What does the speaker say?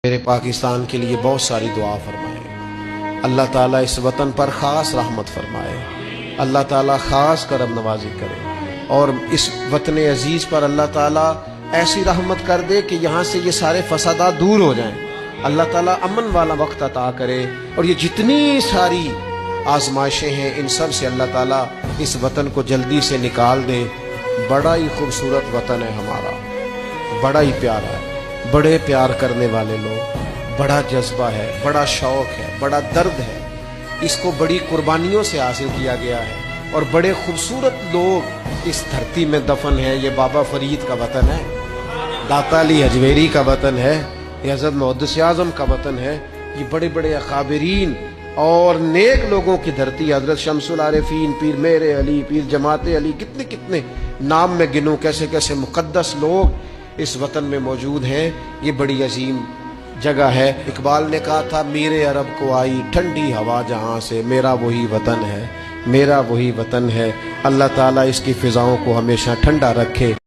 میرے پاکستان کے لیے بہت ساری دعا فرمائے، اللہ تعالیٰ اس وطن پر خاص رحمت فرمائے، اللہ تعالیٰ خاص کرم نوازی کرے، اور اس وطن عزیز پر اللہ تعالیٰ ایسی رحمت کر دے کہ یہاں سے یہ سارے فسادات دور ہو جائیں، اللہ تعالیٰ امن والا وقت عطا کرے، اور یہ جتنی ساری آزمائشیں ہیں ان سب سے اللہ تعالیٰ اس وطن کو جلدی سے نکال دے۔ بڑا ہی خوبصورت وطن ہے ہمارا، بڑا ہی پیارا ہے، بڑے پیار کرنے والے لوگ، بڑا جذبہ ہے، بڑا شوق ہے، بڑا درد ہے، اس کو بڑی قربانیوں سے حاصل کیا گیا ہے، اور بڑے خوبصورت لوگ اس دھرتی میں دفن ہیں۔ یہ بابا فرید کا وطن ہے، داتا علی حجویری کا وطن ہے، یہ حضرت محدث اعظم کا وطن ہے، یہ بڑے بڑے اکابرین اور نیک لوگوں کی دھرتی، حضرت شمس العارفین، پیر مہر علی، پیر جماعت علی، کتنے کتنے نام میں گنوں، کیسے کیسے مقدس لوگ اس وطن میں موجود ہیں۔ یہ بڑی عظیم جگہ ہے۔ اقبال نے کہا تھا، میرے عرب کو آئی ٹھنڈی ہوا جہاں سے، میرا وہی وطن ہے، میرا وہی وطن ہے۔ اللہ تعالیٰ اس کی فضاؤں کو ہمیشہ ٹھنڈا رکھے۔